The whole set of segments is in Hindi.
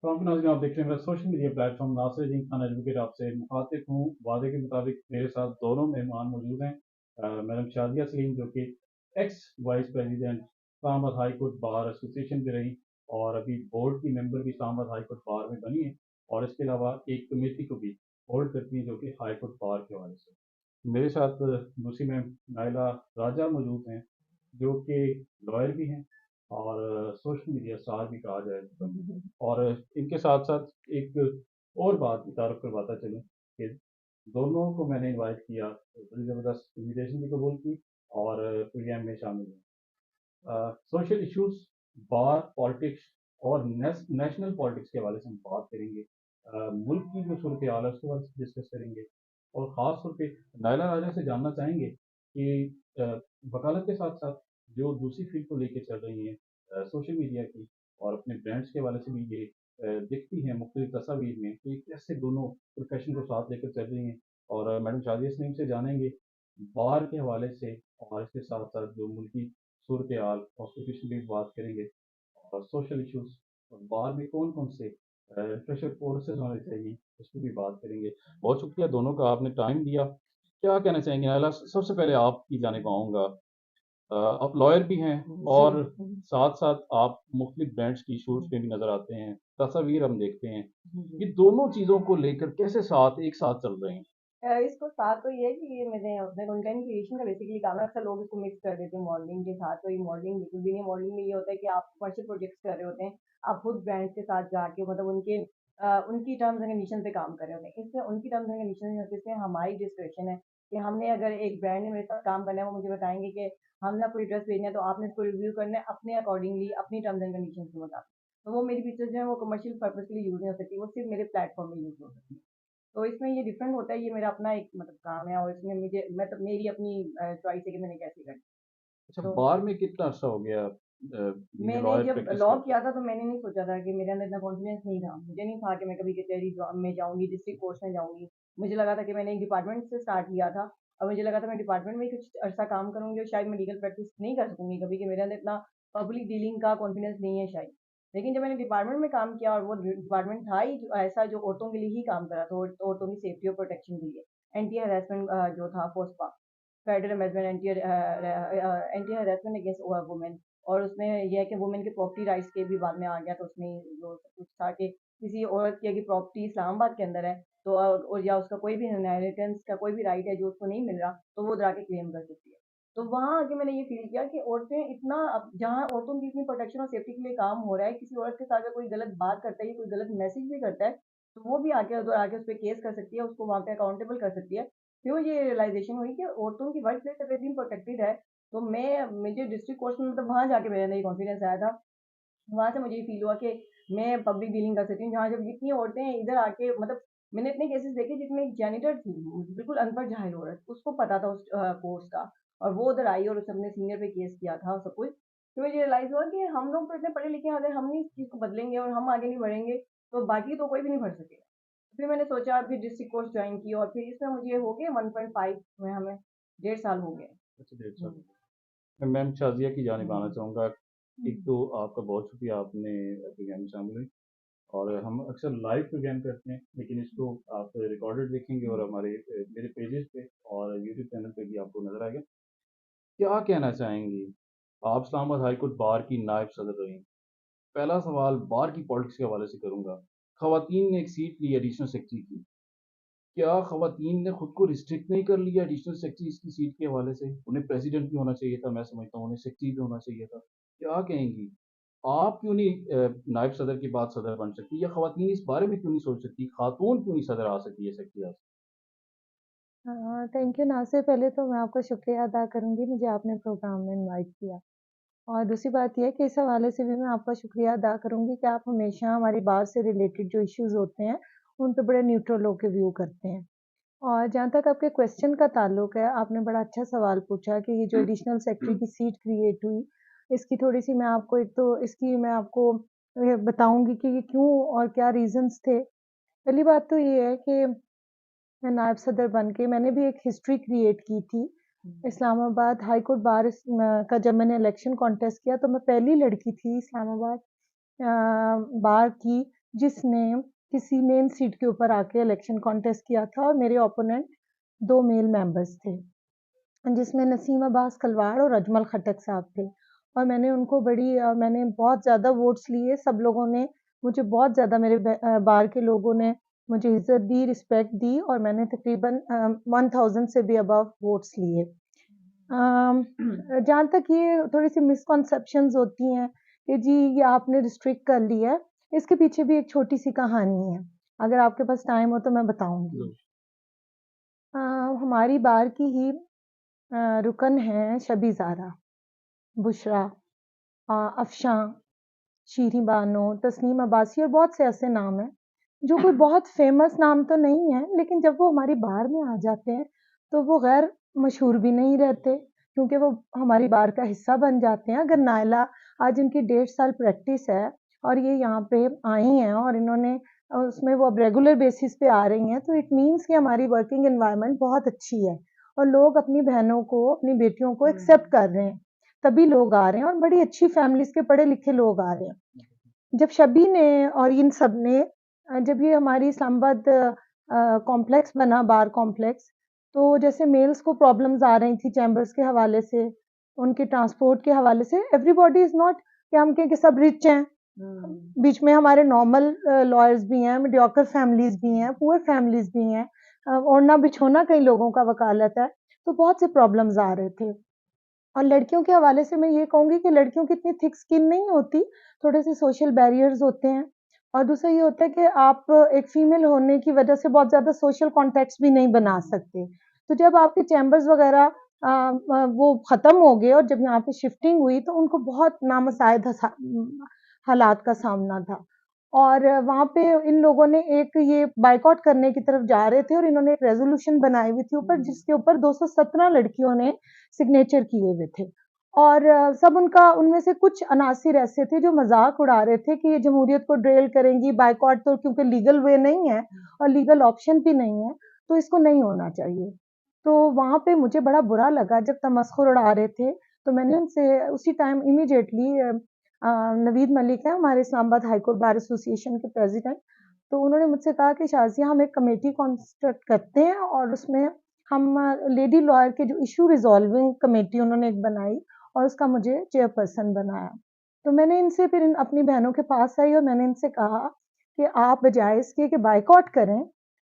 तो आपके नाज़रीन, आप देख रहे हैं मेरा social media platform Nasiruddin Khan advocate आपसे मुखातिब हूँ। वादे के मुताबिक मेरे साथ दोनों मेहमान मौजूद हैं। मैडम शादिया सलीम, जो कि x vice president Islamabad high court bar association भी रही और अभी बोर्ड की मेंबर भी इस्लामाबाद हाई कोर्ट बार में बनी है, और इसके अलावा एक कमेटी को भी होल्ड करती है जो कि हाई कोर्ट बार के हवाले से। मेरे साथ दूसरी में नायला राजा मौजूद हैं, जो कि लॉयर भी हैं और सोशल मीडिया स्टार भी कहा जाए तो। और इनके साथ साथ एक और बात की तारुफ करवाता चलूँ कि दोनों को मैंने इनवाइट किया, बड़ी ज़बरदस्त इन्विटेशन भी कबूल की और प्रोग्राम में शामिल हुए। सोशल इश्यूज, बार पॉलिटिक्स और नेशनल पॉलिटिक्स के हवाले से हम बात करेंगे। मुल्क की जो सूरत हाल है उसके बारे में डिस्कस करेंगे, और ख़ास तौर पे नायला राजा से जानना चाहेंगे कि वकालत के साथ साथ जो दूसरी फील्ड को लेके चल रही हैं, सोशल मीडिया की, और अपने ब्रांड्स के हवाले से भी ये दिखती हैं मुख्तलिफ तस्वीर में, कि कैसे दोनों प्रोफेशन को साथ लेकर चल रही हैं। और मैडम शादिया सलीम से जानेंगे बार के हवाले से, और इसके साथ साथ जो मुल्की सूरत हाल कॉन्स्टिट्यूशन की बात करेंगे, और सोशल इश्यूज, और बार में कौन कौन से रिफ्रेशर कोर्सेज होने चाहिए, उस पर भी बात करेंगे। बहुत शुक्रिया दोनों का, आपने टाइम दिया। क्या कहना चाहेंगे नायला? सबसे पहले आपकी जानिब आऊँगा। आप लॉयर भी हैं और साथ साथ आप मुख्तलिफ ब्रांड्स की शूट्स में भी नज़र आते हैं, तस्वीर हम देखते हैं। ये दोनों चीज़ों को लेकर कैसे एक साथ चल रहे हैं? इसको साथ तो ये है कि ये मैंने अपने कंटेंट क्रिएशन का बेसिकली काम है। अक्सर लोग इसको मिक्स कर देते हैं मॉडलिंग के साथ, तो ये मॉडलिंग बिल्कुल भी नहीं है। मॉडलिंग में ये होता है कि आप कमर्शियल प्रोजेक्ट्स कर रहे होते हैं, आप खुद ब्रांड्स के साथ जाके मतलब उनकी टर्म्स एंड कंडीशन पे काम कर रहे होते हैं। इसमें उनकी टर्म्स एंड कंडीशन नहीं होती, इसमें हमारी डिस्क्रिप्शन है कि हमने अगर एक ब्रांड ने मेरे साथ काम करना है, वो मुझे बताएंगे कि हमने कोई ड्रेस भेजना है, तो आपने इसको रिव्यू करना है अपने अकॉर्डिंगली, अपनी टर्म्स एंड कंडीशन के मुताबिक। तो वो मेरी पिक्चर्स जो है वो कमर्शियल पर्पज के लिए यूज नहीं हो सकती, वो सिर्फ मेरे प्लेटफॉर्म में यूज हो सकती है। तो इसमें ये डिफरेंट होता है, ये मेरा अपना एक मतलब काम है, और इसमें मुझे मतलब मेरी अपनी चॉइस है कि मैंने कैसे करनी। अच्छा, तो बार में कितना अर्सा हो गया बीइंग अ मैंने लॉयर जब प्रैक्टिस लॉ करते किया था तो मैंने नहीं सोचा था कि मेरे अंदर इतना कॉन्फिडेंस नहीं था, मुझे नहीं था कि मैं कभी कचहरी में जाऊंगी, डिस्ट्रिक्ट कोर्ट में जाऊंगी। मुझे लगा था कि मैंने एक डिपार्टमेंट से स्टार्ट किया था, और मुझे लगा था मैं डिपार्टमेंट में ही कुछ अरसा काम करूंगी और शायद मैं लीगल प्रैक्टिस नहीं कर सकूंगी कभी, कि मेरे अंदर इतना पब्लिक डीलिंग का कॉन्फिडेंस नहीं है शायद। लेकिन जब मैंने डिपार्टमेंट में काम किया, और वो डिपार्टमेंट था ही ऐसा जो औरतों के लिए ही काम करा था, औरतों की सेफ्टी और प्रोटेक्शन के लिए, एंटी हरेसमेंट जो था फोस्पा, federal amendment anti harassment against women. और उसमें यह है कि वुमेन के प्रॉपर्टी राइट्स के भी बाद में आ गया, तो उसमें जो सब कुछ था कि किसी औरत की अगर प्रॉपर्टी इस्लामाबाद के अंदर है, तो और या उसका कोई भी इनहेरिटेंस का कोई भी राइट है जो उसको नहीं मिल रहा, तो वो जाके क्लेम कर सकती है। तो वहाँ आके मैंने ये फील किया कि औरतें इतना, अब जहाँ औरतों की इतनी प्रोटेक्शन और सेफ्टी के लिए काम हो रहा है, किसी औरत के साथ अगर कोई गलत बात करता है या कोई गलत मैसेज भी करता है, तो वो भी आके उधर आके उस पर केस कर सकती है, उसको वहाँ पे अकाउंटेबल कर सकती है। फिर ये रियलाइजेशन हुई कि औरतों की वर्क प्लेस अगर इतनी प्रोटेक्टेड है, तो मैं मुझे डिस्ट्रिक्ट कोर्ट में मतलब वहाँ जाके मेरे अंदर ये कॉन्फिडेंस आया था। वहाँ से मुझे ये फील हुआ कि मैं पब्लिक डीलिंग कर सकती हूँ, जहाँ जब जितनी औरतें इधर आके मतलब मैंने इतने केसेस देखे जिसमें एक जैनिटर थी, बिल्कुल अनपढ़ जाहिल औरत, उसको पता था उस कोर्स का, और वो उधर आई और उसने अपने सीनियर पे केस किया था और सब कुछ। तो मुझे रियलाइज हुआ कि हम लोग तो इतने पढ़े लिखे हैं, अगर हम नहीं इस चीज़ को बदलेंगे और हम आगे नहीं बढ़ेंगे, तो बाकी तो कोई भी नहीं बढ़ सकेगा। फिर मैंने सोचा, फिर डिस्ट्रिक्ट कोर्स ज्वाइन की, और फिर इसमें मुझे हो गए 1.5 में हमें 1.5 साल हो गए। अच्छा, 1.5 साल हम्म, मैं मैम शाजिया की जानिब आना हम्म, चाहूँगा। एक हम्म, तो आपका बहुत शुक्रिया, आपने प्रोग्राम में शामिल हुई। और हम अक्सर लाइव प्रोग्राम करते हैं, लेकिन इसको आप रिकॉर्डेड देखेंगे और हमारे मेरे पेजेस पे और यूट्यूब चैनल पे भी आपको नजर आएगा। क्या कहना चाहेंगी? आप इस्लामाबाद हाई कोर्ट बार की नायब सदर रही। पहला सवाल बार की पॉलिटिक्स के हवाले से करूंगा। खवातीन ने एक सीट ली एडिशनल सेक्रेटरी की। क्या खवातीन ने खुद को रिस्ट्रिक्ट नहीं कर लिया एडिशनल सेक्रेटरी की सीट के हवाले से? उन्हें प्रेसिडेंट भी होना चाहिए था, मैं समझता हूँ उन्हें सेक्रेटरी भी होना चाहिए था। क्या कहेंगी? आप क्यों नहीं नायब सदर की बात सदर बन सकती, या खवातीन इस बारे में क्यों नहीं सोच सकती, खातून क्यों नहीं सदर आ सकती है सेक्रेटरी? हाँ, थैंक यू नासिर। पहले तो मैं आपका शुक्रिया अदा करूँगी, मुझे आपने प्रोग्राम में इनवाइट किया। और दूसरी बात ये है कि इस हवाले से भी मैं आपका शुक्रिया अदा करूँगी कि आप हमेशा हमारी बात से रिलेटेड जो इश्यूज़ होते हैं, उन पे बड़े न्यूट्रल होके व्यू करते हैं। और जहाँ तक आपके क्वेश्चन का ताल्लुक है, आपने बड़ा अच्छा सवाल पूछा कि ये जो एडिशनल सेक्रेटरी की सीट क्रिएट हुई, इसकी थोड़ी-सी मैं आपको एक तो इसकी मैं आपको बताऊँगी कि ये क्यों और क्या रीज़न्स थे। पहली बात तो ये है कि मैं नायब सदर बन के मैंने भी एक हिस्ट्री क्रिएट की थी। इस्लामाबाद हाई कोर्ट बार का जब मैंने इलेक्शन कॉन्टेस्ट किया, तो मैं पहली लड़की थी इस्लामाबाद बार की जिसने किसी मेन सीट के ऊपर आके इलेक्शन कॉन्टेस्ट किया था और मेरे ओपोनेंट 2 मेल मेंबर्स थे, जिसमें नसीम अब्बास कलवाड़ और अजमल खटक साहब थे। और मैंने बहुत ज़्यादा वोट्स लिए, सब लोगों ने मुझे बहुत ज़्यादा बार के लोगों ने मुझे इज़्ज़त दी, रिस्पेक्ट दी और मैंने तकरीबन 1000 से भी अबव वोट्स लिए। जहाँ तक ये थोड़ी-सी मिसकॉन्सेप्शंस होती हैं कि जी ये आपने रिस्ट्रिक्ट कर लिया है, इसके पीछे भी एक छोटी-सी कहानी है। अगर आपके पास टाइम हो तो मैं बताऊँगी। हमारी बार की ही रुकन हैं शबी ज़ारा, बुशरा, अफ़शां, शीरीं बानो, तस्नीम अब्बासी और बहुत से ऐसे नाम हैं, जो कोई बहुत फ़ेमस नाम तो नहीं है, लेकिन जब वो हमारी बार में आ जाते हैं, तो वो गैर मशहूर भी नहीं रहते, क्योंकि वो हमारी बार का हिस्सा बन जाते हैं। अगर नायला आज इनकी 1.5 साल प्रैक्टिस है और ये यहाँ पे आई हैं और इन्होंने उसमें वो अब रेगुलर बेसिस पे आ रही हैं, तो इट मीन्स कि हमारी वर्किंग एनवायरनमेंट बहुत अच्छी है और लोग अपनी बहनों को, अपनी बेटियों को एक्सेप्ट कर रहे हैं। तभी लोग आ रहे हैं और बड़ी अच्छी फैमिलीज़ के पढ़े-लिखे लोग आ रहे हैं। जब शबी ने और इन सब ने जब ये हमारी इस्लामाबाद कॉम्प्लेक्स बना, बार कॉम्प्लेक्स, तो जैसे मेल्स को प्रॉब्लम्स आ रही थी चैम्बर्स के हवाले से, उनके ट्रांसपोर्ट के हवाले से, एवरीबॉडी इज़ नॉट कि हम कहें कि सब रिच हैं। बीच में हमारे नॉर्मल लॉयर्स भी हैं, मीडियोकर फैमिलीज़ भी हैं, पुअर फैमिलीज़ भी हैं, ओढ़ना-बिछोना कई लोगों का वकालत है, तो बहुत से प्रॉब्लम्स आ रहे थे। और लड़कियों के हवाले से मैं ये कहूँगी कि लड़कियों की इतनी थिक स्किन नहीं होती, थोड़े से सोशल बैरियर्स होते हैं और दूसरा ये होता है कि आप एक फीमेल होने की वजह से बहुत ज़्यादा सोशल कॉन्टैक्ट्स भी नहीं बना सकते। तो जब आपके चैम्बर्स वगैरह वो ख़त्म हो गए और जब यहाँ पे शिफ्टिंग हुई तो उनको बहुत नामसाइद हालात का सामना था। और वहाँ पे इन लोगों ने एक ये बायकॉट करने की तरफ जा रहे थे और इन्होंने एक रेज़ोल्यूशन बनाई हुई थी ऊपर जिसके ऊपर 217 लड़कियों ने सिग्नेचर किए हुए थे और सब उनका उनमें से कुछ अनासिर ऐसे थे जो मज़ाक उड़ा रहे थे कि ये जमहूरियत को ड्रेल करेंगी, बायकॉट तो क्योंकि लीगल वे नहीं है और लीगल ऑप्शन भी नहीं है, तो इसको नहीं होना चाहिए। तो वहाँ पे मुझे बड़ा बुरा लगा जब तमस्खुर उड़ा रहे थे, तो मैंने उनसे उसी टाइम इमीडिएटली नवीद मलिक हैं हमारे Islamabad high court bar association के प्रेज़िडेंट, तो उन्होंने मुझसे कहा कि शाज़िया हम एक कमेटी कॉन्स्टिट्यूट करते हैं और उसमें हम लेडी लॉयर के जो इश्यू रिज़ॉल्विंग कमेटी उन्होंने एक बनाई और उसका मुझे चेयरपर्सन बनाया। तो मैंने इनसे फिर अपनी बहनों के पास आई और मैंने इनसे कहा कि आप बजाए इसके कि बायकॉट करें,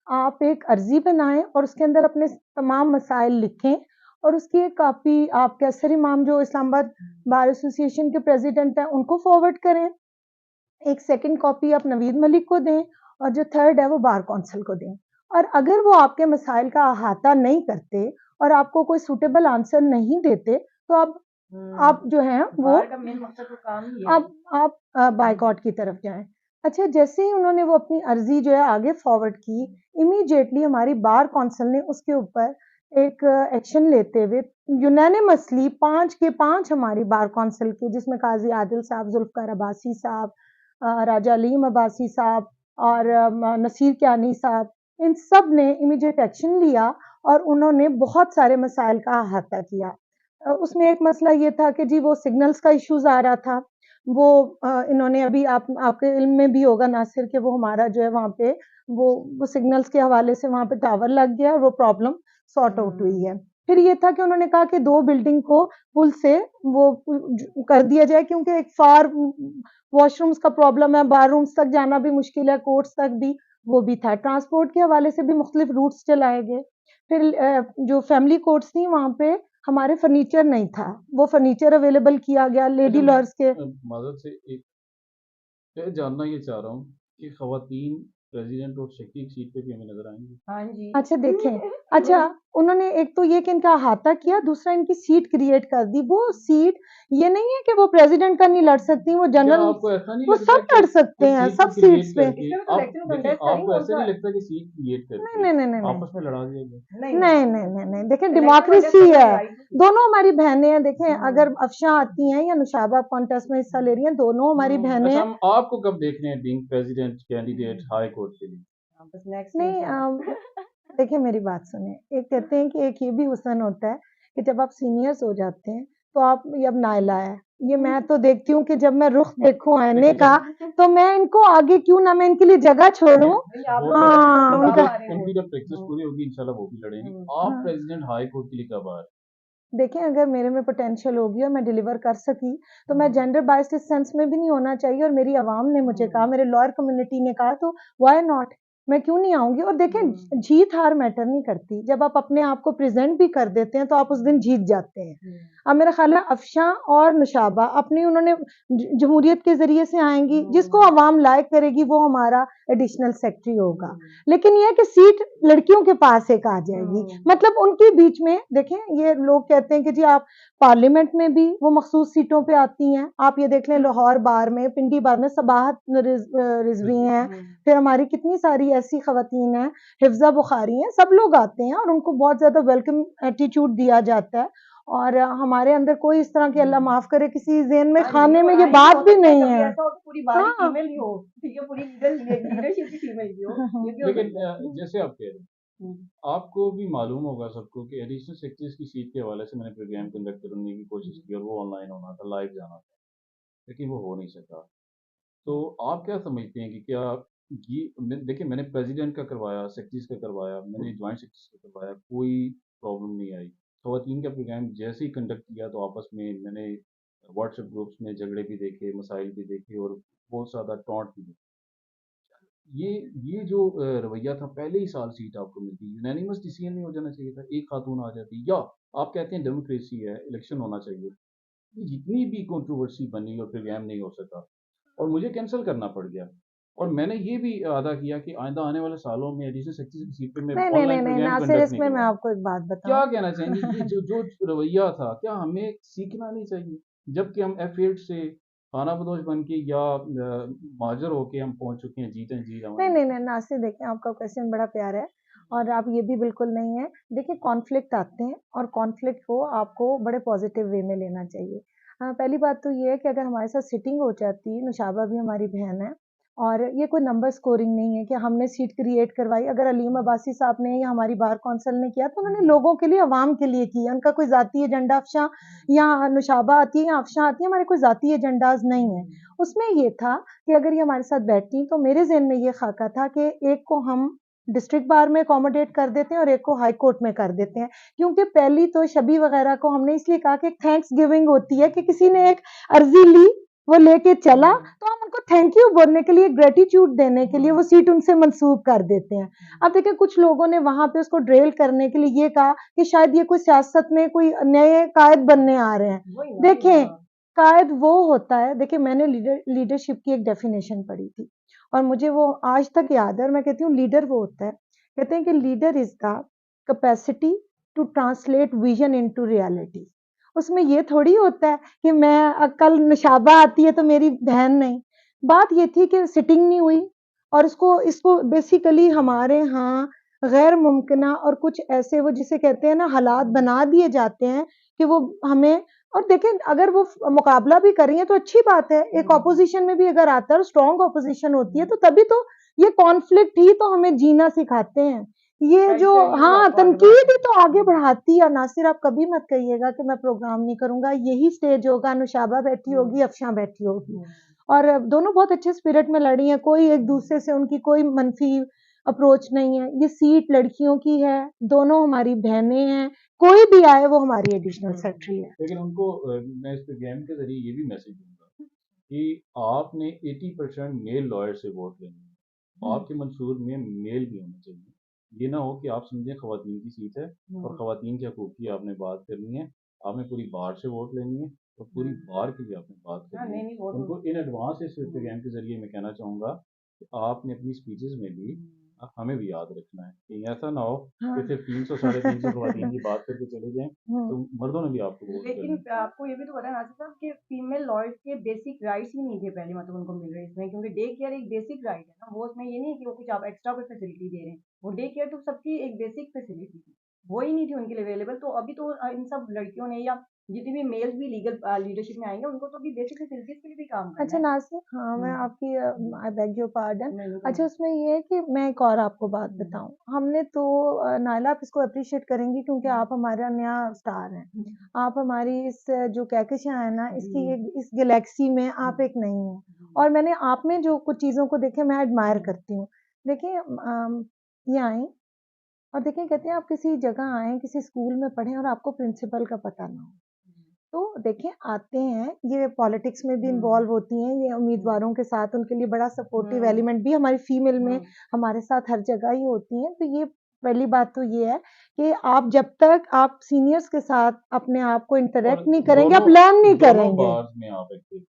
आप एक अर्ज़ी बनाएँ और उसके अंदर अपने तमाम मसाइल लिखें और उसकी एक कॉपी आप कैसर इमाम जो इस्लामाबाद बार एसोसिएशन के प्रेज़िडेंट हैं, उनको फॉरवर्ड करें। एक सेकंड कॉपी आप नवीद मलिक को दें और जो थर्ड है वो बार कौंसिल को दें। और अगर वो आपके मसाइल का अहाता नहीं करते और आपको कोई सूटेबल आंसर नहीं देते, तो आप जो हैं वो बार का मेन मकसद तो काम ही है। आप बायकॉट की तरफ जाएँ। अच्छा जैसे ही उन्होंने वो अपनी अर्ज़ी जो है आगे फॉरवर्ड की, इमीडिएटली हमारी बार कौंसिल ने उसके ऊपर एक एक्शन लेते हुए यूनानिमसली 5 के 5 हमारी बार कौंसिल के जिसमें काज़ी आदिल साहब, ज़ुल्फ़िकार अब्बासी साहब, राजा अलीम अब्बासी साहब और नसीर कियानी साहब, इन सब ने इमीडिएट एक्शन लिया और उन्होंने बहुत सारे मसाइल का अहाता किया। उसमें एक मसला ये था कि जी वो सिग्नल्स का इश्यूज़ आ रहा था। वो इन्होंने अभी आपके इल्म में भी होगा नासिर कि वो हमारा जो है वहाँ पे वो सिग्नल्स के हवाले से वहाँ पे टावर लग गया और वो प्रॉब्लम सॉर्ट आउट हुई है। फिर ये था कि उन्होंने कहा कि 2 बिल्डिंग को पुल से वो कर दिया जाए क्योंकि एक फार वॉशरूम्स का प्रॉब्लम है, बाथरूम्स तक जाना भी मुश्किल है, कोर्ट्स तक भी वो भी था। ट्रांसपोर्ट के हवाले से भी मुख्तलिफ रूट्स चलाए गए। फिर जो फैमिली कोर्ट्स थी वहाँ पे हमारे फर्नीचर नहीं था, वो फर्नीचर अवेलेबल किया गया लेडी अच्छा लॉयर्स के माज़रत से एक मैं जानना ये चाह रहा हूँ कि ख़वातीन प्रेज़िडेंट और सेक्रेटरी सीट पे भी हमें नज़र आएँगी? हाँ जी। अच्छा देखें, अच्छा उन्होंने एक तो ये कि इनका अहाता किया, दूसरा इनकी सीट क्रिएट कर दी। वो सीट ये नहीं है कि वो प्रेज़िडेंट का नहीं लड़ सकती, वो क्या जनरल आपको ऐसा नहीं वो लगता सब कि लड़ सकते हैं, सीट को सब क्रिएट सीट्स पे। करके इसमें तो आप इलेक्शन देखें कंटेस्ट आपको करेंगे ऐसा उनका। नहीं लगता कि सीट क्रिएट नहीं, करके नहीं, नहीं, नहीं, नहीं। आपस में लड़ा दिया जाए? नहीं, नहीं, नहीं, नहीं, नहीं। देखें इलेक्शन डेमोक्रेसी कंटेस्ट करना है, राइट नहीं। दोनों हमारी बहनें हैं। देखें अगर अफ़शां आती हैं या नुशाबा कॉन्टेस्ट में हिस्सा ले रही हैं, दोनों हमारी बहनें अच्छा हैं। हम आपको कब देख रहे हैं being president candidate high court के लिए? हाँ, बस नेक्स्ट नहीं देखिए मेरी बात सुनिए, एक कहते हैं कि एक ये भी हुस्न होता है कि जब आप सीनियर्स हो जाते हैं, तो आप ये अब नायला है, ये मैं तो देखती हूँ कि जब मैं रुख देखूं आईने का तो मैं इनको आगे क्यों ना, मैं इनके लिए जगह छोड़ूं। नहीं, आप वो लोग तो हाँ कब उनका, आ रहे हो? उनकी जब प्रैक्टिस पूरी होगी इंशाल्लाह वो भी लड़ेंगी। आप हाँ प्रेसिडेंट हाई कोर्ट के लिए कब आ रहे देखें, अगर मेरे में पोटेंशियल होगी और मैं डिलीवर कर सकी तो मैं जेंडर बायस्ड इस सेंस में भी नहीं होना चाहिए, और मेरी आवाम ने मुझे कहा, मेरे लॉयर कम्युनिटी ने कहा, तो व्हाई नॉट, मैं क्यों नहीं आऊंगी। और देखें जीत हार मैटर नहीं करती, जब आप अपने आप को प्रेजेंट भी कर देते हैं तो आप उस दिन जीत जाते हैं। अब मेरा ख्याल है अफशां और नुशाबा अपनी उन्होंने जमहूरियत के जरिए से आएंगी, जिसको आवाम लाइक करेगी वो हमारा एडिशनल सेक्रेटरी होगा। लेकिन यह है कि सीट लड़कियों के पास एक आ जाएगी, मतलब उनके बीच में। देखें ये लोग कहते हैं कि जी आप पार्लियामेंट में भी वो मखसूस सीटों पे आती हैं, आप ये देख लें लाहौर बार में, पिंडी बार में सबाहत रिजवी हैं, फिर हमारी कितनी सारी ऐसी खवातीन हैं, हिफ्जा बुखारी हैं, सब लोग आते हैं और उनको बहुत ज्यादा वेलकम एटीट्यूड दिया जाता है। और हमारे अंदर कोई इस तरह की, अल्लाह माफ करे, किसी ज़हन में खाने में ये बात भी नहीं है। ऐसा हो कि पूरी बारी हाँ फीमेल ही हो, ठीक है, पूरी लीडरशिप की फीमेल भी हो, ये भी हो लेकिन सकता है। जैसे आप कह रहे हैं, आपको भी मालूम होगा सबको कि एडिशनल सेक्रेटरीज की सीट के हवाले से मैंने प्रोग्राम कंडक्ट करने की कोशिश की और वो ऑनलाइन होना था, लाइव जाना था, लेकिन वो हो नहीं सका। तो आप क्या समझते हैं कि क्या ये देखिए मैंने प्रेसिडेंट का करवाया, सेक्रेटरीज का करवाया, मैंने ज्वाइंट सेक्रेटरीज का करवाया, कोई प्रॉब्लम नहीं आई। खवातीन का प्रोग्राम जैसे ही कंडक्ट किया तो आपस में मैंने व्हाट्सएप ग्रुप्स में झगड़े भी देखे, मसाइल भी देखे और बहुत ज़्यादा टॉन्ट भी देखी। ये ये जो रवैया था, पहले ही साल सीट आपको मिलती, यूनानिमस डिसीजन नहीं हो जाना चाहिए था, एक खातून आ जाती, या आप कहते हैं डेमोक्रेसी है, इलेक्शन होना चाहिए। जितनी भी कंट्रोवर्सी बनी और प्रोग्राम नहीं हो सका और मुझे कैंसिल करना पड़ गया, और मैंने ये भी अदा किया कि आइंदा आने वाले सालों में एडिशनल सेक्रेटरी की सीट पे मैं नहीं नहीं नहीं ऑनलाइन नहीं प्रोग्राम नासिर, कंडक्ट नहीं इसमें मैं करवाऊंगा। आपको एक बात क्या बताऊं। कहना चाहेंगे, ये जो जो रवैया था, क्या हमें सीखना नहीं चाहिए, जबकि हम F8 से खाना बदोश बन के या माजर होके हम पहुंच चुके हैं, जीते जी नहीं रवानी। नहीं नहीं नासिर, देखिए आपका क्वेश्चन बड़ा प्यारा है और आप ये भी बिल्कुल नहीं है। देखिए कॉन्फ्लिक्ट आते हैं और कॉन्फ्लिक्ट को आपको बड़े पॉजिटिव वे में लेना चाहिए। हाँ, पहली बात तो ये है कि अगर हमारे साथ सिटिंग हो जाती है, नुशाबा भी हमारी बहन है, और ये कोई नंबर स्कोरिंग नहीं है कि हमने सीट क्रिएट करवाई। अगर अलीम अब्बासी साहब ने या हमारी बार कौंसिल ने किया तो उन्होंने लोगों के लिए, अवाम के लिए किया, उनका कोई जाती एजेंडा अफशा या नुशाबा आती है या अफशा आती है, हमारे कोई जाती एजेंडाज नहीं है। उसमें ये था कि अगर ये हमारे साथ बैठती तो मेरे ज़हन में ये खाका था कि एक को हम डिस्ट्रिक्ट बार में अकोमोडेट कर देते हैं और एक को हाई कोर्ट में कर देते हैं, क्योंकि पहली तो शबी वगैरह को हमने इसलिए कहा कि थैंक्स गिविंग होती है कि किसी ने एक अर्जी ली, वो लेके चला, तो हम उनको थैंक यू बोलने के लिए, ग्रेटिट्यूड देने के लिए वो सीट उनसे मंसूब कर देते हैं। अब देखिए कुछ लोगों ने वहां पे उसको ड्रेल करने के लिए ये कहा कि शायद ये कोई सियासत में कोई नए कायद बनने आ रहे हैं। देखें कायद वो होता है, देखिए मैंने लीडरशिप की एक डेफिनेशन पढ़ी थी और मुझे वो आज तक याद है, और मैं कहती हूँ लीडर वो होता है, कहते हैं कि leader is the capacity to translate vision into reality. उसमें ये थोड़ी होता है कि मैं कल निशाबा आती है तो मेरी बहन नहीं। बात ये थी कि सिटिंग नहीं हुई और इसको इसको बेसिकली हमारे यहाँ गैर मुमकिना और कुछ ऐसे वो जिसे कहते हैं ना हालात बना दिए जाते हैं कि वो हमें, और देखें अगर वो मुकाबला भी कर रही है तो अच्छी बात है, एक ऑपोजिशन में भी अगर आता है और स्ट्रॉन्ग ऑपोजिशन होती है तो तभी तो ये कॉन्फ्लिक्ट ही तो हमें जीना सिखाते हैं। ये जो हाँ तनकीद ही तो आगे बढ़ाती है। नासिर आप कभी मत कहिएगा कि मैं प्रोग्राम नहीं करूंगा, यही स्टेज होगा, नुशाबा बैठी होगी, अफशा बैठी होगी, और दोनों बहुत अच्छे स्पिरिट में लड़ी हैं, कोई एक दूसरे से उनकी कोई मनफी अप्रोच नहीं है। ये सीट लड़कियों की है, दोनों हमारी बहनें हैं, कोई भी आए वो हमारी एडिशनल सेक्रेटरी है। लेकिन उनको मैं इस प्रोग्राम के जरिए ये भी मैसेज दूंगा कि आपने 80% मेल लॉयर से वोट लेनी है, आपके मंशूर में मेल भी होना चाहिए। ये ना हो कि आप समझें खवातीन की सीट है और खवातीन के हकूक़ की आपने बात करनी है, आपने पूरी बार से वोट लेनी है और पूरी बार की भी आपने बात करनी है। उनको इन एडवांस इस प्रोग्राम के जरिए मैं कहना चाहूँगा कि आपने अपनी स्पीचेस में भी हमें भी याद रखना है, कहीं ऐसा ना हो कि सिर्फ 300 साढ़े 300 खवातीन की बात करके चले जाएं, तो मर्दों ने भी आपको वोट करना लेकिन आपको ये भी तो पता है नासिर साहब कि फीमेल लॉयर्स के बेसिक राइट्स ही नहीं थे पहले, मतलब उनको मिल रहे इसमें, क्योंकि डे केयर एक बेसिक राइट है ना, वो उसमें ये नहीं है कि वो कुछ आप एक्स्ट्रा कोई फैसिलिटी दे रहे हैं, वो डे केयर तो सबकी एक बेसिक फैसिलिटी थी, वो ही नहीं थी उनके लिए अवेलेबल। तो अभी तो इन सब लड़कियों ने या जितने भी मेल्स भी लीगल लीडरशिप में आएंगे उनको तो भी बेसिक फैसिलिटीज के लिए भी काम अच्छा करना है। नासिर, हाँ मैं आपकी आई बेग योर पार्डन। नहीं नहीं अच्छा उसमें ये है कि मैं एक और आपको बात बताऊं, हमने तो नायला आप इसको अप्रिशिएट करेंगी क्योंकि आप हमारा नया स्टार हैं। आप हमारी इस जो कहकशां है ना इसकी इस गैलेक्सी में आप एक नई हैं और मैंने आप में जो कुछ चीज़ों को देखे मैं एडमायर करती हूँ। देखिए ये आई और देखिए कहते हैं आप किसी जगह आए किसी स्कूल में पढ़े और आपको प्रिंसिपल का पता ना हो, तो देखिए आते हैं ये पॉलिटिक्स में भी इन्वॉल्व होती हैं, ये उम्मीदवारों के साथ उनके लिए बड़ा सपोर्टिव एलिमेंट भी हमारी फीमेल में हमारे साथ हर जगह ही होती हैं। तो ये पहली बात तो ये है कि आप जब तक आप सीनियर्स के साथ अपने आप को और इंटरेक्ट नहीं करेंगे, आप दोनों लर्न नहीं दोनों करेंगे। बार्स में आप एक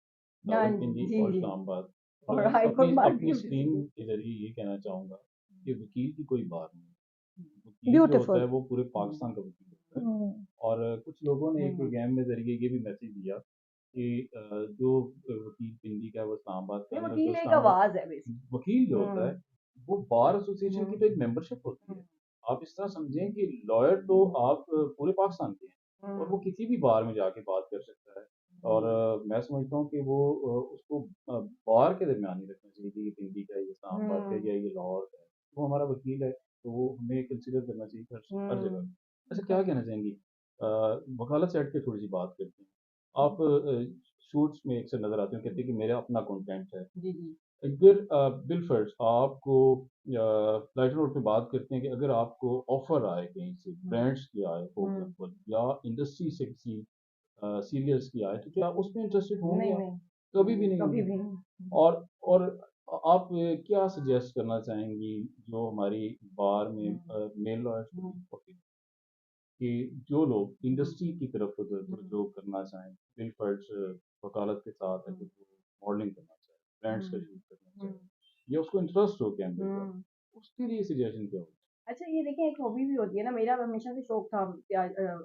हाँ रावलपिंडी जी और जी इस्लामाबाद, और मैं हाई कोर्ट अपनी बार अपनी भी स्क्रीन होती के जरिए ये कहना चाहूँगा कि वकील की कोई बात नहीं। वकील जो होता ब्यूटीफुल। है वो पूरे पाकिस्तान का वकील होता है। और कुछ लोगों ने एक प्रोग्राम में जरिए ये भी मैसेज दिया कि जो वकील पिंडी का है वो इस्लामाबाद का नहीं है, और जो वकील एक इस्लामाबाद आवाज है बेसिक। वकील जो होता है वो बार एसोसिएशन की तो एक मेंबरशिप होती है। आप इस तरह समझें कि लॉयर तो आप पूरे पाकिस्तान के हैं और वो किसी भी बार में जाके बात कर सकता है। और मैं समझता हूँ कि वो उसको बार के दरमियान नहीं रखना चाहिए कि ये दिल्ली का है, ये इस्लामाबाद का है या ये लाहौर का है। वो हमारा वकील है तो वो हमें कंसिडर करना चाहिए हर जगह। अच्छा क्या कहना चाहेंगी? वकालत से हट के थोड़ी सी बात करते हैं। आप शूट्स में अक्सर नजर आते हैं, कहते हैं कि मेरा अपना कंटेंट है। जी जी अगर बिलफर्ज आपको लाइटर रोड पे बात करते हैं कि अगर आपको ऑफर आए कहीं से ब्रांड्स की आए हो या इंडस्ट्री से किसी सीरियल्स की आए तो क्या आप उसमें इंटरेस्टेड होंगे? नहीं आप नहीं कभी भी नहीं कभी होंगे। भी नहीं। और आप क्या सजेस्ट करना चाहेंगी जो हमारी बार में मेल लॉयर्स कि जो लोग इंडस्ट्री की तरफ जो करना चाहें, बिलफर्ज वकालत के साथ है तो मॉडलिंग करना चाहे, ब्रांड्स का शूट करना चाहे या उसको इंटरेस्ट हो कैमरे का, उसके लिए सजेशन क्या होगा? अच्छा ये देखिए एक हॉबी भी होती है ना, मेरा हमेशा से शौक था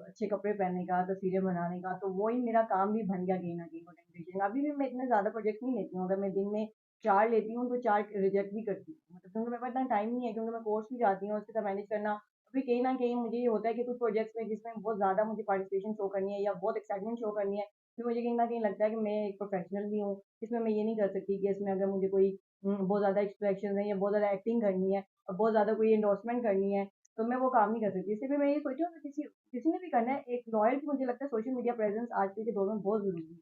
अच्छे कपड़े पहनने का, तस्वीरें बनाने का, तो वो ही मेरा काम भी बन गया कहीं ना कहीं कंटेंट क्रिएशन का। अभी भी मैं इतने ज़्यादा प्रोजेक्ट नहीं लेती हूँ, अगर मैं दिन में 4 लेती हूँ तो 4 रिजेक्ट भी करती हूँ, मतलब क्योंकि मेरे पास इतना टाइम नहीं है, क्योंकि मैं कोर्स भी जाती हूँ उसके साथ मैनेज करना। अभी कहीं ना कहीं मुझे ये होता है कि कुछ प्रोजेक्ट्स में जिसमें बहुत ज़्यादा मुझे पार्टिसिपेशन शो करनी है या बहुत एक्साइटमेंट शो करनी है, फिर मुझे कहीं ना कहीं लगता है कि मैं एक प्रोफेशनल भी हूँ, इसमें मैं ये नहीं कर सकती कि इसमें अगर मुझे कोई बहुत ज़्यादा एक्सप्रेशन है या बहुत ज़्यादा एक्टिंग करनी है और बहुत ज़्यादा कोई एंडोर्समेंट करनी है, तो मैं वो काम नहीं कर सकती। इसलिए फिर मैं ये सोची हूँ कि किसी किसी ने भी करना है, एक लॉयर की मुझे लगता है सोशल मीडिया प्रेजेंस आजकल के दौर में बहुत ज़रूरी है।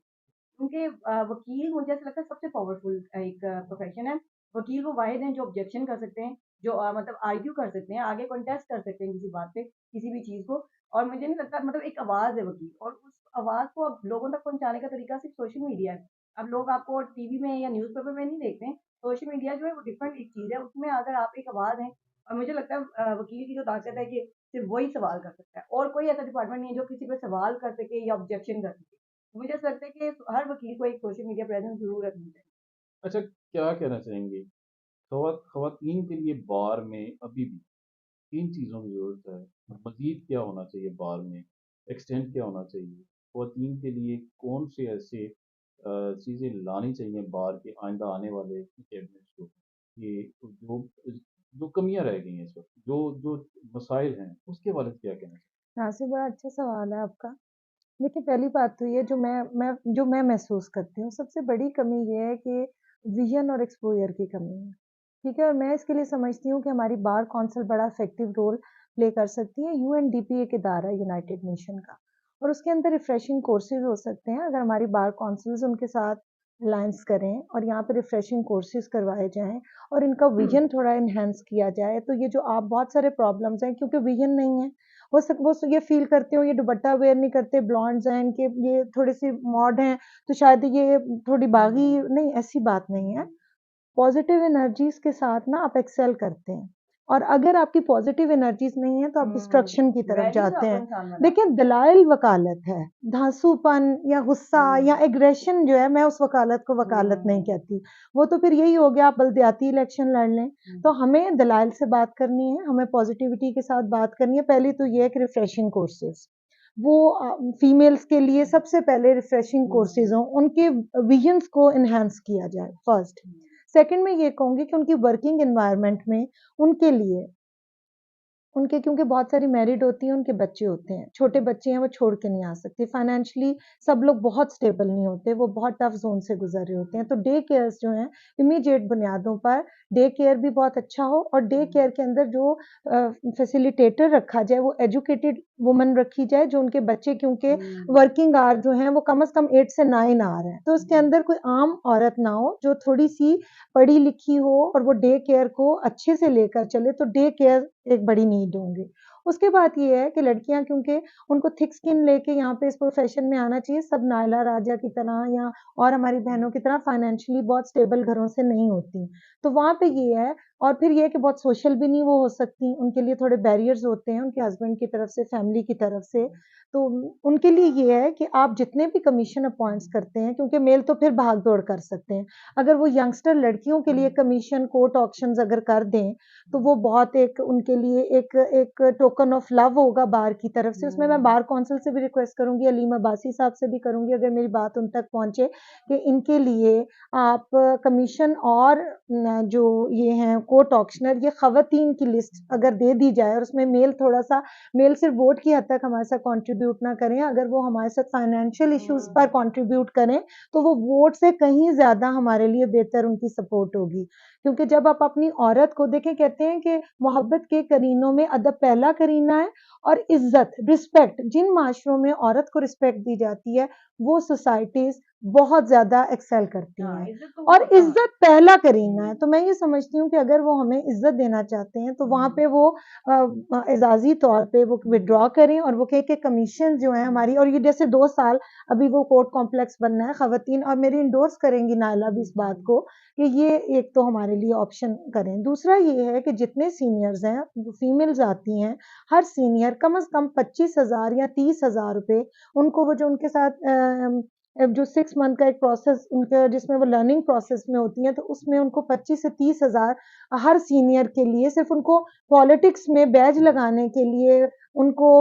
क्योंकि वकील मुझे ऐसा लगता है सबसे पावरफुल एक प्रोफेशन है। वकील वो वाहिद हैं जो ऑब्जेक्शन कर सकते हैं, जो मतलब आर्ग्यू कर सकते हैं, आगे कॉन्टेस्ट कर सकते हैं किसी बात पे, किसी भी चीज़ को। और मुझे नहीं लगता, मतलब एक आवाज़ है वकील, और उस आवाज़ को अब लोगों तक पहुँचाने का तरीका सिर्फ सोशल मीडिया है। अब लोग आपको टीवी में या न्यूज़पेपर में नहीं देखते हैं। सोशल मीडिया जो है वो डिफरेंट एक चीज़ है, उसमें अगर आप एक आवाज़ हैं, और मुझे लगता है वकील की जो ताकत है कि सिर्फ वही सवाल कर सकता है, और कोई ऐसा डिपार्टमेंट नहीं है जो किसी पे सवाल कर सके या ऑब्जेक्शन कर सके। मुझे ऐसा लगता है कि हर वकील को एक सोशल मीडिया प्रेजेंस ज़रूर रखनी चाहिए। अच्छा क्या कहना चाहेंगे? खवातीन के लिए बार में अभी भी तीन चीज़ों की ज़रूरत है। मज़ीद क्या होना चाहिए बार में? एक्सटेंड क्या होना चाहिए? ख़वातीन के लिए कौन से ऐसे चीज़ें लानी चाहिए बार के आइंदा आने वाले कैबिनेट्स को कि जो जो कमियाँ रह गई हैं इस वक़्त, जो जो मसाइल हैं, उसके बारे में क्या कहना चाहिए? नासिर बड़ा अच्छा सवाल है आपका। देखिए पहली बात तो ये जो मैं महसूस करती हूँ सबसे बड़ी कमी ये है कि विजन और एक्सपोज़र की कमी है, ठीक है? और मैं इसके लिए समझती हूँ कि हमारी बार कौंसिल बड़ा इफ़ेक्टिव रोल प्ले कर सकती है। यूएनडीपी एक इदारा है यूनाइटेड नेशन का और उसके अंदर रिफ्रेशिंग कोर्सेज़ हो सकते हैं अगर हमारी बार कौंसिल्स उनके साथ अलायंस करें और यहाँ पे रिफ्रेशिंग कोर्सेज़ करवाए जाएँ और इनका विजन थोड़ा एनहांस किया जाए, तो ये जो आप बहुत सारे प्रॉब्लम्स हैं क्योंकि विजन नहीं है, वो ये फ़ील करते हो ये दुपट्टा वेयर नहीं करते, ब्लॉन्ड्स हैं इनके, ये थोड़ी-सी मॉड हैं, तो शायद ये थोड़ी बागी नहीं, ऐसी बात नहीं है। पॉज़िटिव एनर्जीज़ के साथ ना आप एक्सेल करते हैं और अगर आपकी पॉज़िटिव एनर्जीज़ नहीं है तो आप डिस्ट्रक्शन की तरफ वैल्यूज़ जाते आपको हैं। इंसान बनाते देखिए दलाइल वकालत है, धांसूपन या गुस्सा या एग्रेशन जो है मैं उस वकालत को वकालत नहीं कहती। वो तो फिर यही हो गया आप बल्दियाती इलेक्शन लड़ लें। तो हमें दलाइल से बात करनी है, हमें पॉज़िटिविटी के साथ बात करनी है। पहली तो ये है कि रिफ्रेशिंग कोर्सेज़ वो फीमेल्स के लिए सबसे पहले रिफ्रेशिंग कोर्सेज़ हों, उनके विजन्स को एनहांस किया जाए फर्स्ट। सेकंड मैं ये कहूँगी कि उनकी वर्किंग एनवायरनमेंट में उनके लिए उनके क्योंकि बहुत सारी मैरिड होती हैं, उनके बच्चे होते हैं, छोटे बच्चे हैं, वो छोड़ के नहीं आ सकते। फाइनेंशियली सब लोग बहुत स्टेबल नहीं होते, वो बहुत टफ ज़ोन से गुज़र रहे होते हैं। तो डे केयर्स जो हैं, इमीडिएट बुनियादों पर डे केयर भी बहुत अच्छा हो और डे केयर के अंदर जो फैसिलिटेटर रखा जाए, वो एजुकेटेड वुमन रखी जाए, जो उनके बच्चे क्योंकि वर्किंग आवर जो हैं, वो कम से कम 8 से 9 आवर हैं। तो उसके अंदर कोई आम औरत ना हो, जो थोड़ी-सी पढ़ी लिखी हो और वो डे केयर को अच्छे से लेकर चले, तो डे केयर एक बड़ी नीड होंगी। उसके बाद ये है कि लड़कियाँ क्योंकि उनको थिक स्किन लेके यहाँ पे इस प्रोफ़ेशन में आना चाहिए, सब नायला राजा की तरह या और हमारी बहनों की तरह फाइनेंशियली बहुत स्टेबल घरों से नहीं होती। तो वहाँ पे ये है और फिर ये है कि बहुत सोशल भी नहीं वो हो सकती, उनके लिए थोड़े बैरियर्स होते हैं, उनके हस्बैंड की तरफ से, फैमिली की तरफ से। तो उनके लिए ये है कि आप जितने भी कमीशन अपॉइंट्स करते हैं, क्योंकि मेल तो फिर भाग-दौड़ कर सकते हैं। अगर वो यंगस्टर लड़कियों के लिए कमीशन कोर्ट ऑक्शंस अगर कर दें, तो वो बहुत एक उनके लिए एक एक टोकन ऑफ लव होगा बार की तरफ से। उसमें मैं बार काउंसिल से भी रिक्वेस्ट करूँगी, अलीम अब्बासी साहब से भी करूँगी अगर मेरी बात उन तक पहुँचे कि इनके लिए आप कमीशन और जो ये हैं कोर्ट ऑक्शनर, ये ख़वातीन की लिस्ट अगर दे दी जाए और उसमें मेल सिर्फ वोट की हद तक हमारे साथ कंट्रीब्यूट ना करें, अगर वो हमारे साथ फाइनेंशियल इश्यूज़ पर कंट्रीब्यूट करें, तो वो वोट से कहीं ज़्यादा हमारे लिए बेहतर उनकी सपोर्ट होगी। क्योंकि जब आप अपनी औरत को देखें, कहते हैं कि मोहब्बत के करीनों में अदब पहला करीना है और इज़्ज़त, रिस्पेक्ट, जिन माशरों में औरत को रिस्पेक्ट दी जाती है, वो सोसाइटीज़ बहुत ज़्यादा एक्सेल करती हाँ, हैं इज़्ज़त तो और वो हाँ। इज़्ज़त पहला करीना है। तो मैं ये समझती हूँ कि अगर वो हमें इज़्ज़त देना चाहते हैं, तो वहाँ पे वो एज़ाज़ी तौर पे वो विथड्रॉ करें और वो कहें कि कमीशन जो है हमारी, और ये जैसे 2 साल अभी वो कोर्ट कॉम्प्लेक्स बनना है ख़वातीन, और मेरी एंडोर्स करेंगी नायला भी इस बात को कि ये एक तो हमारे लिए ऑप्शन करें। दूसरा ये है कि जितने सीनियर्स हैं, वो फीमेल्स आती हैं, हर सीनियर कम से कम 25,000 या 30,000 रुपए उनको, वो जो उनके साथ जो 6 मंथ का एक प्रोसेस उनका जिसमें वो लर्निंग प्रोसेस में होती हैं, तो उसमें उनको 25 से 30,000 हर सीनियर के लिए, सिर्फ़ उनको पॉलिटिक्स में बैज लगाने के लिए उनको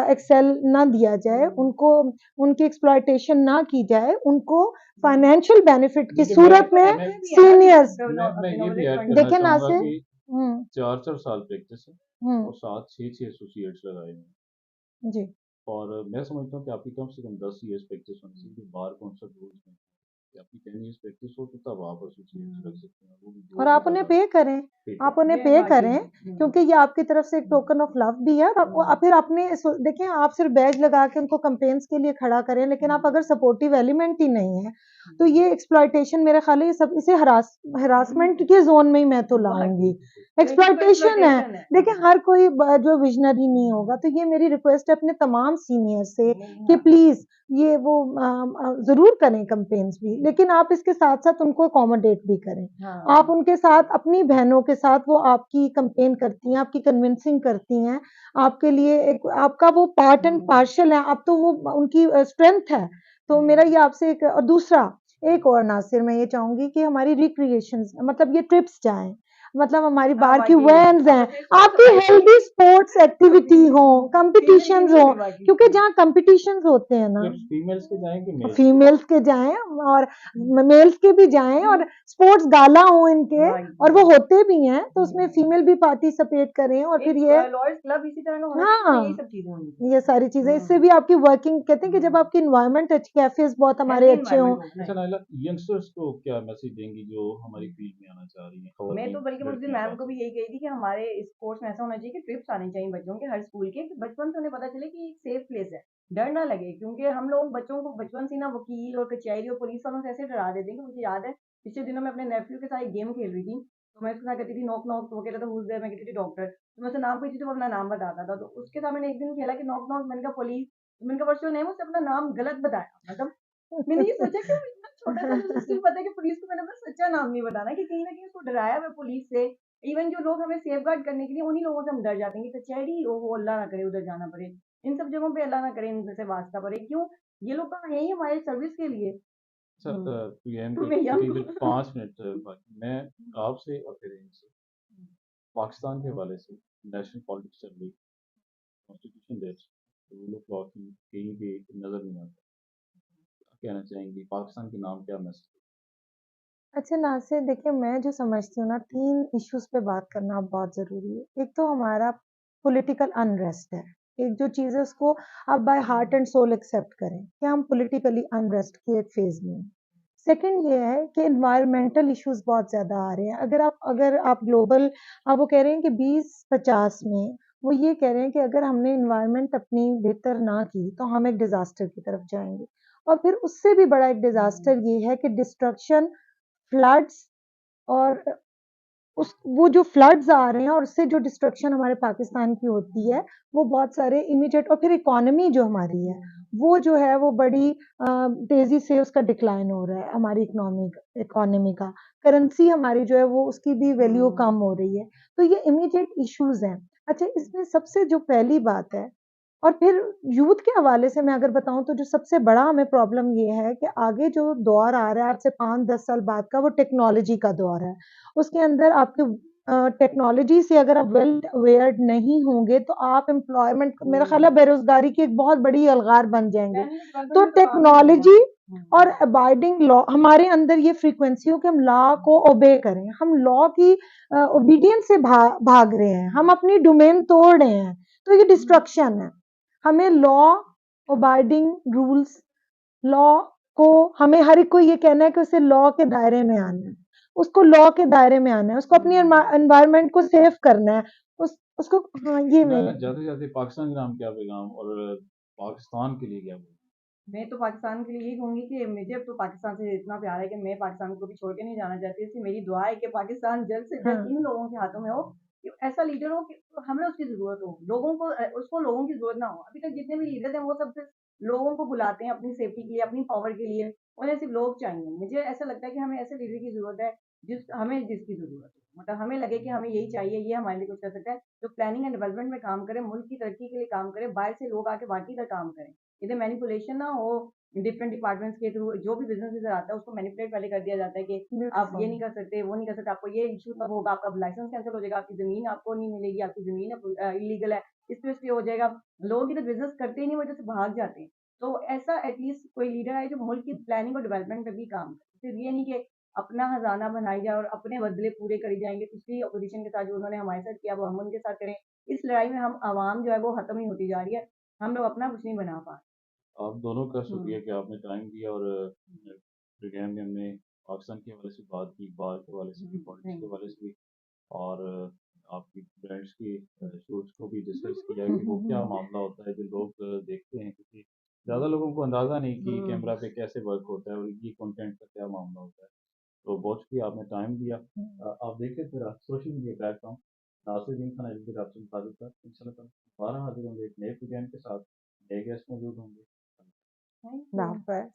एक्सेल ना दिया जाए, उनको उनकी एक्सप्लॉइटेशन ना की जाए, उनको फाइनेंशियल बेनिफिट की देखिए सूरत में मैं सीनियर्स मैं ये भी ऐड करना देखिए चाहूँगा नासिर। कि हुँ, 4-4 साल प्रैक्टिस है हुँ, और साथ 6-6 एसोसिएट्स लगाए हुए हैं। जी। और मैं समझता हूँ कि आपकी कम से कम 10 ईयर्स प्रैक्टिस होनी चाहिए, जो बार कौंसल रूल्स में कि आपकी 10 ईयर्स प्रैक्टिस हो तो तब आप एसोसिएट्स रख सकते हैं, वो भी 2 और से आप उन्हें ज़्यादा पे करें, पे आप करें। उन्हें पे करें, क्योंकि ये आपकी तरफ से एक टोकन ऑफ लव भी है। और फिर अपने देखिए, आप सिर्फ बैज लगा के उनको कैंपेन्स के लिए खड़ा करें, लेकिन आप अगर सपोर्टिव एलिमेंट ही नहीं है, तो ये एक्सप्लॉइटेशन, मेरे ख्याल है ये सब, इसे हरासमेंट के जोन में ही मैं तो लाऊंगी। एक्सप्लॉइटेशन है। देखिए, हर कोई जो विजनरी नहीं होगा, तो ये मेरी रिक्वेस्ट है अपने तमाम सीनियर से कि प्लीज ये वो जरूर करें कैंपेन्स भी, लेकिन आप इसके साथ साथ उनको अकोमोडेट भी करें। आप उनके साथ, अपनी बहनों के साथ, वो आपकी कैंपेन करती हैं, आपकी कन्विंसिंग करती हैं, आपके लिए एक आपका वो पार्ट एंड पार्शल है, अब तो वो उनकी स्ट्रेंथ है। तो मेरा ये आपसे एक, और दूसरा एक और नासिर, मैं ये चाहूंगी कि हमारी रिक्रिएशंस, मतलब ये ट्रिप्स जाएं, मतलब हमारी हाँ, बाहर की वाक़ई वैन्स हैं, आपने सही आपकी समझा हेल्दी कि स्पोर्ट्स एक्टिविटी हो, फीमेल के कंपटीशंस लिए हो, भी वाक़ई क्योंकि जहाँ कंपटीशंस होते हैं ना, ट्रिप्स फीमेल्स के जाएँ कि मेल्स के? फीमेल्स के जाएँ और मेल्स के भी जाएँ, और स्पोर्ट्स गाला हो इनके, और वो होते भी हैं, तो उसमें फीमेल भी पार्टिसिपेट करें, और फिर एक ये लॉयर्स क्लब इसी तरह का होना चाहिए, जिसमें यही हाँ, सब चीज़ें होनी चाहिए। ये सारी चीज़ें, इससे भी आपकी वर्किंग, कहते हैं कि जब आपकी एनवायरनमेंट अच्छी, कैफ़ेज़ बहुत हमारे हेल्दी अच्छे हों। एनवायरनमेंट होना अच्छा है। नाइला, यंगस्टर्स को क्या मैसेज देंगी जो हमारी फील्ड में आना चाह रही हैं, मैं तो खवातीन बल्कि उस दिन लड़कियाँ मैम खास को भी तौर यही कही थी कि हमारे इस कोर्स में ऐसा होना चाहिए कि ट्रिप्स आनी चाहिए बच्चों के हर स्कूल के, कि बचपन से उन्हें पता चले कि एक सेफ प्लेस है, डर ना लगे, क्योंकि हम लोग बच्चों को बचपन से ही ना वकील और कचहरी और पुलिस वालों से ऐसे डरा देते हैं कि मुझे याद है पिछले दिनों मैं अपने नेफ्यू के साथ एक गेम खेल रही थी, तो मैं उसके साथ कहती थी नॉक नॉक, तो वो कहता था हुज देयर, मैं कहती थी डॉक्टर, तो मैं उसे नाम पूछती थी, वो अपना नाम बताता था, तो उसके साथ मैंने एक दिन खेला कि नॉक नॉक, मैंने कहा पुलिस, मैंने कहा व्हाट्स योर नेम, उसने अपना नाम गलत बताया, मतलब मैंने ये सोचा कि वो इतना छोटा था, मुझे स्टिल पता है कि पुलिस को मैंने अपना सच्चा नाम नहीं बताना, कि कहीं न कहीं उसको डराया मैं पुलिस से। इवन जो लोग हमें सेफगार्ड करने के लिए, उन्हीं लोगों से हम डर जाते हैं कि कचहरी, ओहो! अल्लाह ना करे उधर जाना पड़े। इन सब जगहों पे अल्लाह ना करे इनसे वास्ता पड़े। क्यों? ये लोग तो हैं ही हमारे सर्विस के लिए। अच्छा पीएम तो के मैं यंग करीबन 5 मिनट बाकी मैं आपसे और फिर इनसे पाकिस्तान के हवाले से नेशनल पॉलिटिक्स चल रही, कॉन्स्टिट्यूशन डेट, रूल ऑफ लॉ की कहीं भी नज़र नहीं आता। क्या कहना चाहेंगी, पाकिस्तान के नाम क्या मैसेज? अच्छा नासिर, देखिए, मैं जो समझती हूँ ना, 3 इश्यूज़ पे बात करना बहुत ज़रूरी है। एक तो हमारा पॉलिटिकल अनरेस्ट है। एक जो चीज़ है उसको आप by heart and soul accept करें कि हम पॉलिटिकली अनरेस्ट के एक फेज में हैं। सेकंड ये है कि एनवायरमेंटल इश्यूज बहुत ज़्यादा आ रहे हैं। अगर आप ग्लोबल आप वो कह रहे हैं कि 2050 में वो ये कह रहे हैं कि अगर हमने एनवायरनमेंट अपनी बेहतर ना की तो हम एक डिज़ास्टर की तरफ जाएँगे। और फिर उससे भी बड़ा एक डिज़ास्टर ये है कि डिस्ट्रक्शन, फ्लड्स और उस वो जो फ्लड्स आ रहे हैं और उससे जो डिस्ट्रक्शन हमारे पाकिस्तान की होती है, वो बहुत सारे इमीडिएट और फिर इकोनॉमी जो हमारी है, वो जो है वो बड़ी तेज़ी से उसका डिक्लाइन हो रहा है हमारी इकोनॉमी का। करेंसी हमारी जो है वो उसकी भी वैल्यू कम हो रही है। तो ये इमीडिएट इश्यूज़ हैं। अच्छा इसमें सबसे जो पहली बात है और फिर यूथ के हवाले से मैं अगर बताऊँ तो जो सबसे बड़ा हमें प्रॉब्लम ये है कि आगे जो दौर आ रहा है आज से 5-10 साल बाद का वो टेक्नोलॉजी का दौर है। उसके अंदर आपके टेक्नोलॉजी से अगर आप वेल अवेयर्ड नहीं होंगे तो आप एम्प्लॉयमेंट मेरा ख्याल है बेरोज़गारी की एक बहुत बड़ी अलगार बन जाएँगे। तो टेक्नोलॉजी और अबाइडिंग लॉ हमारे अंदर ये फ्रीक्वेंसी हो कि हम लॉ को ओबे करें। हम लॉ की ओबीडियंस से भाग रहे हैं। हम अपनी डोमेन तोड़ रहे हैं। तो ये डिस्ट्रक्शन है। हमें लॉ अबाइडिंग रूल्स लॉ को हमें हर एक को ये कहना है कि उसे लॉ के दायरे में आना है। उसको लॉ के दायरे में आना है। उसको अपनी एनवायरनमेंट को सेव करना है। उसको हाँ, ये मैं मेरी जाते जाते पाकिस्तान के नाम क्या पैगाम और पाकिस्तान के लिए क्या बोलूँ? मैं तो पाकिस्तान के लिए यही कहूँगी कि मुझे तो पाकिस्तान से इतना प्यार है कि मैं पाकिस्तान को भी छोड़ के नहीं जाना चाहती। इसलिए मेरी दुआ है कि पाकिस्तान जल्द से जल्द हाँ। इन लोगों के हाथों में हो कि ऐसा लीडर हो कि हमें उसकी ज़रूरत हो। लोगों को उसको लोगों की ज़रूरत ना हो। अभी तक जितने भी लीडर्स हैं वो सब सिर्फ़ लोगों को बुलाते हैं अपनी सेफ्टी के लिए, अपनी पावर के लिए। उन्हें सिर्फ़ लोग चाहिए। मुझे ऐसा लगता है कि हमें ऐसे लीडर की ज़रूरत है जिसकी ज़रूरत हो। मतलब हमें लगे कि हमें यही चाहिए, ये हमारे लिए कुछ कर सकता है। जो प्लानिंग एंड डेवलपमेंट में काम करे, मुल्क की तरक्की के लिए काम करे, बाहर से लोग आके बाकी का काम करें। इधर मैनिपुलेशन ना हो डिफरेंट डिपार्टमेंट्स के थ्रू जो भी बिज़नेस इधर आता है उसको मैनिपुलेट पहले कर दिया जाता है कि आप ये नहीं कर सकते, वो नहीं कर सकते, आपको ये इश्यू तब होगा, आपका लाइसेंस कैंसल हो जाएगा, आपकी ज़मीन आपको नहीं मिलेगी, आपकी ज़मीन इल्लीगल है, इस पे हो जाएगा। लोग इधर बिज़नेस करते ही नहीं, वजह से भाग जाते हैं। तो ऐसा एटलीस्ट कोई लीडर आए जो मुल्क की प्लानिंग और डेवलपमेंट पे भी काम करे। सिर्फ ये नहीं कि अपना खजाना बनाई जाए और अपने बदले पूरे करी जाएँगे। पिछली अपोज़िशन के साथ जो उन्होंने हमारे साथ किया, वो हम उनके साथ करें। इस लड़ाई में हम आवाम जो है वो खत्म ही होती जा रही है। हम लोग अपना कुछ नहीं बना पा रहे। आप दोनों का शुक्रिया हुँ। कि आपने टाइम दिया और प्रोग्राम में हमने पाकिस्तान के हवाले से बात की, बाहर के हवाले से भी, पॉलिटिक्स थैंक के हवाले यू। से भी और आपकी ब्रांड्स की शोज़ को भी डिस्कस किया कि वो क्या मामला होता है जो लोग देखते हैं क्योंकि ज़्यादा लोगों को अंदाज़ा नहीं कि कैमरा पे कैसे वर्क होता है और ये कंटेंट का क्या मामला होता है। तो बहुत शुक्रिया आपने टाइम दिया। आप देखते फिर social media platform Nasiruddin Khan educator आपसे मुताबिक था। इंशाल्लाह ताला दोबारा हाज़िर होंगे एक नए प्रोग्राम के साथ, नए गेस्ट मौजूद होंगे। Thank Allah you. हाफ़िज़।